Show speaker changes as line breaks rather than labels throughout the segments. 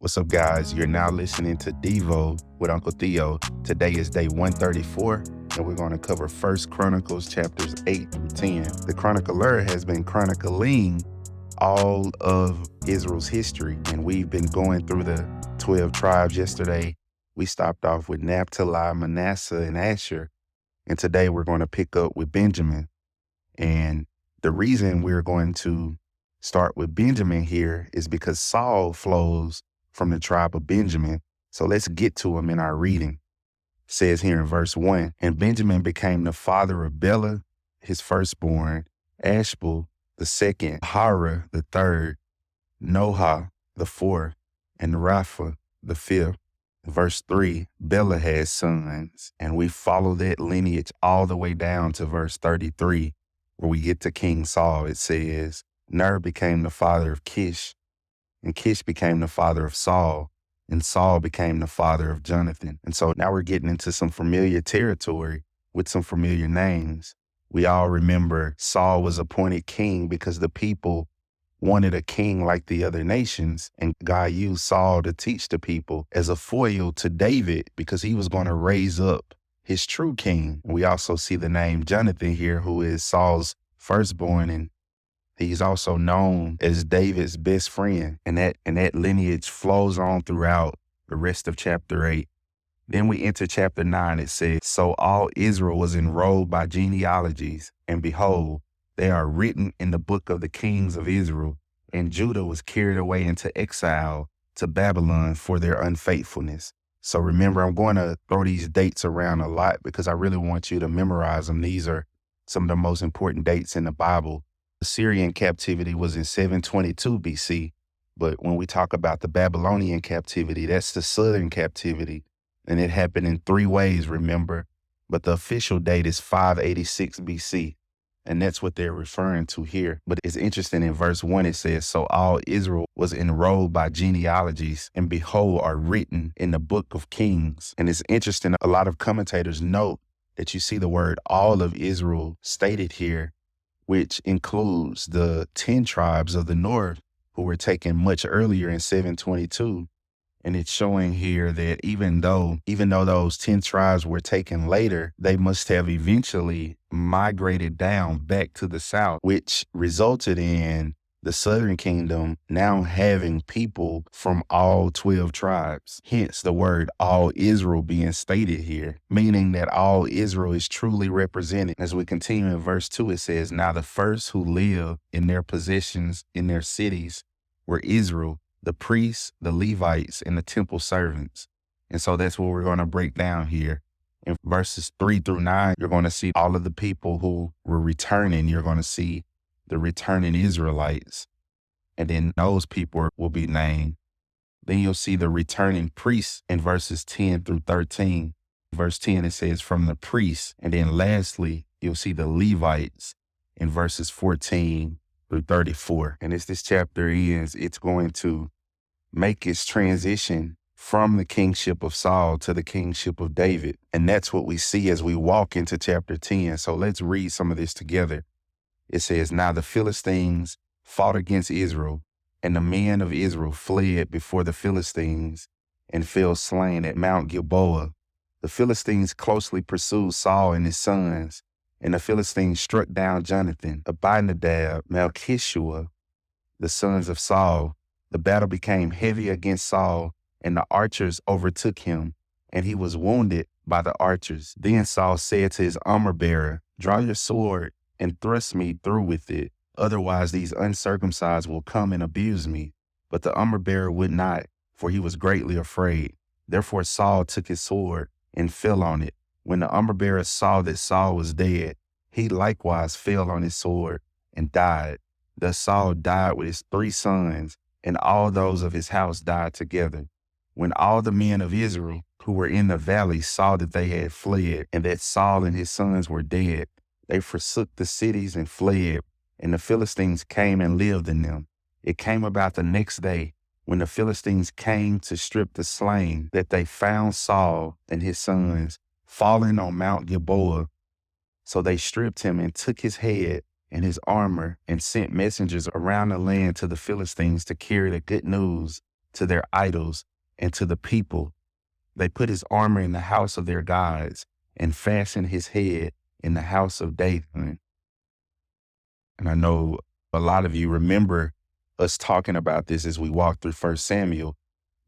What's up, guys? You're now listening to Devo with Uncle Theo. Today is day 134, and we're going to cover 1 Chronicles chapters 8 through 10. The chronicler has been chronicling all of Israel's history, and we've been going through the 12 tribes. Yesterday, we stopped off with Naphtali, Manasseh, and Asher, and today we're going to pick up with Benjamin. And the reason we're going to start with Benjamin here is because Saul flows from the tribe of Benjamin. So let's get to him in our reading. It says here in verse 1, and Benjamin became the father of Bela, his firstborn, Ashbel, the second, Hara, the third, Noha, the fourth, and Rapha, the fifth. Verse 3, Bela had sons, and we follow that lineage all the way down to verse 33, where we get to King Saul. It says, Ner became the father of Kish, and Kish became the father of Saul, and Saul became the father of Jonathan. And so now we're getting into some familiar territory with some familiar names. We all remember Saul was appointed king because the people wanted a king like the other nations, and God used Saul to teach the people as a foil to David because he was going to raise up his true king. We also see the name Jonathan here, who is Saul's firstborn, and he's also known as David's best friend, and that lineage flows on throughout the rest of chapter 8. Then we enter chapter 9. It says, so all Israel was enrolled by genealogies, and behold, they are written in the book of the kings of Israel, and Judah was carried away into exile to Babylon for their unfaithfulness. So remember, I'm going to throw these dates around a lot because I really want you to memorize them. These are some of the most important dates in the Bible. The Syrian captivity was in 722 BC, but when we talk about the Babylonian captivity, that's the southern captivity, and it happened in 3 ways, remember, but the official date is 586 BC, and that's what they're referring to here. But it's interesting, in verse 1 it says, so all Israel was enrolled by genealogies, and behold, are written in the book of kings. And it's interesting, a lot of commentators note that you see the word all of Israel stated here, which includes the 10 tribes of the north who were taken much earlier in 722. And it's showing here that even though those 10 tribes were taken later, they must have eventually migrated down back to the south, which resulted in the southern kingdom now having people from all 12 tribes. Hence the word all Israel being stated here, meaning that all Israel is truly represented. As we continue in verse 2, it says, now the first who lived in their possessions in their cities were Israel, the priests, the Levites, and the temple servants. And so that's what we're going to break down here. In verses 3 through 9, you're going to see all of the people who were returning. You're going to see the returning Israelites, and then those people will be named. Then you'll see the returning priests in verses 10 through 13. Verse 10, it says from the priests. And then lastly, you'll see the Levites in verses 14 through 34. And as this chapter ends, it's going to make its transition from the kingship of Saul to the kingship of David. And that's what we see as we walk into chapter 10. So let's read some of this together. It says, now the Philistines fought against Israel, and the men of Israel fled before the Philistines and fell slain at Mount Gilboa. The Philistines closely pursued Saul and his sons, and the Philistines struck down Jonathan, Abinadab, Malchishua, the sons of Saul. The battle became heavy against Saul, and the archers overtook him, and he was wounded by the archers. Then Saul said to his armor-bearer, draw your sword and thrust me through with it. Otherwise these uncircumcised will come and abuse me. But the armor-bearer would not, for he was greatly afraid. Therefore Saul took his sword and fell on it. When the armor-bearer saw that Saul was dead, he likewise fell on his sword and died. Thus Saul died with his 3 sons, and all those of his house died together. When all the men of Israel who were in the valley saw that they had fled, and that Saul and his sons were dead, they forsook the cities and fled, and the Philistines came and lived in them. It came about the next day, when the Philistines came to strip the slain, that they found Saul and his sons fallen on Mount Gilboa. So they stripped him and took his head and his armor and sent messengers around the land to the Philistines to carry the good news to their idols and to the people. They put his armor in the house of their gods and fastened his head in the house of David. And I know a lot of you remember us talking about this as we walked through 1 Samuel,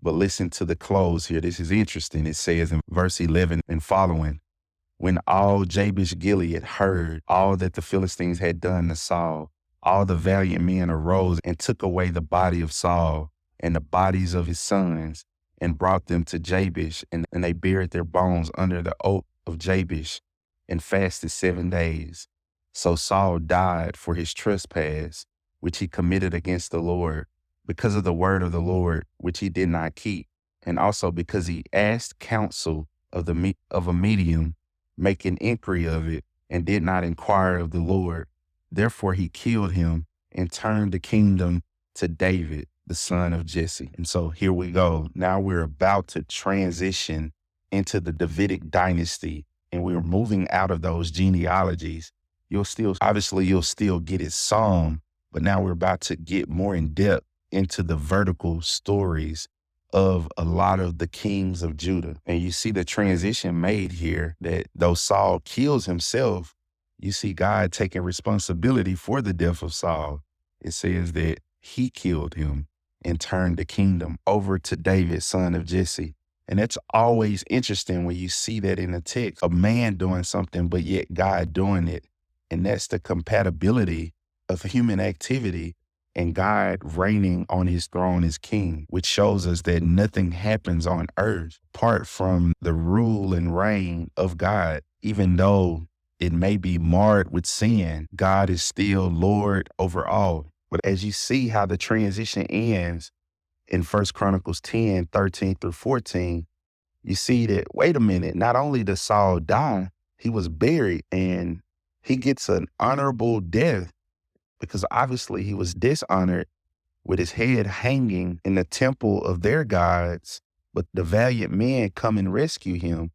but listen to the close here. This is interesting. It says in verse 11 and following, when all Jabesh Gilead heard all that the Philistines had done to Saul, all the valiant men arose and took away the body of Saul and the bodies of his sons and brought them to Jabesh, and they buried their bones under the oak of Jabesh and fasted 7 days. So Saul died for his trespass, which he committed against the Lord, because of the word of the Lord, which he did not keep, and also because he asked counsel of a medium, making inquiry of it, and did not inquire of the Lord. Therefore he killed him and turned the kingdom to David, the son of Jesse. And so here we go. Now we're about to transition into the Davidic dynasty, and we're moving out of those genealogies. You'll still get it some, but now we're about to get more in depth into the vertical stories of a lot of the kings of Judah. And you see the transition made here that though Saul kills himself, you see God taking responsibility for the death of Saul. It says that he killed him and turned the kingdom over to David, son of Jesse. And that's always interesting when you see that in the text, a man doing something, but yet God doing it. And that's the compatibility of human activity and God reigning on his throne as king, which shows us that nothing happens on earth apart from the rule and reign of God. Even though it may be marred with sin, God is still Lord over all. But as you see how the transition ends in 1 Chronicles 10, 13 through 14, you see that, wait a minute, not only does Saul die, he was buried and he gets an honorable death, because obviously he was dishonored with his head hanging in the temple of their gods, but the valiant men come and rescue him.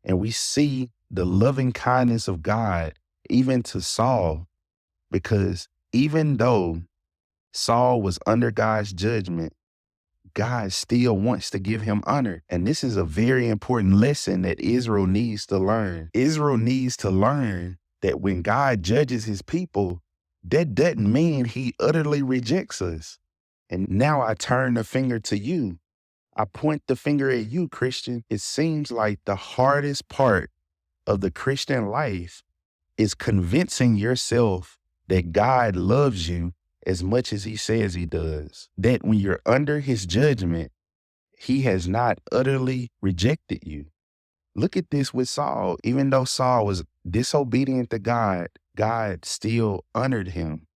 And we see the loving kindness of God, even to Saul, because even though Saul was under God's judgment, God still wants to give him honor. And this is a very important lesson that Israel needs to learn. Israel needs to learn that when God judges his people, that doesn't mean he utterly rejects us. And now I turn the finger to you. I point the finger at you, Christian. It seems like the hardest part of the Christian life is convincing yourself that God loves you as much as he says he does. That when you're under his judgment, he has not utterly rejected you. Look at this with Saul. Even though Saul was disobedient to God, God still honored him.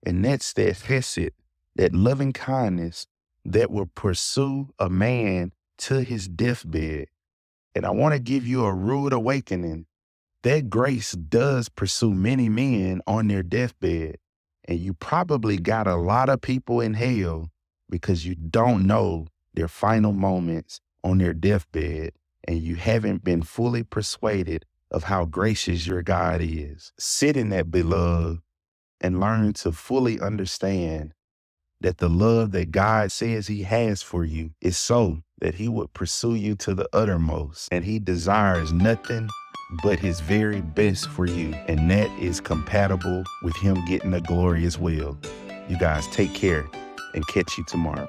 And that's that chesed, that loving kindness that will pursue a man to his deathbed. And I want to give you a rude awakening. That grace does pursue many men on their deathbed. And you probably got a lot of people in hell because you don't know their final moments on their deathbed, and you haven't been fully persuaded of how gracious your God is. Sit in that, beloved, and learn to fully understand that the love that God says he has for you is so that he would pursue you to the uttermost, and he desires nothing but his very best for you. And that is compatible with him getting the glory as well. You guys take care and catch you tomorrow.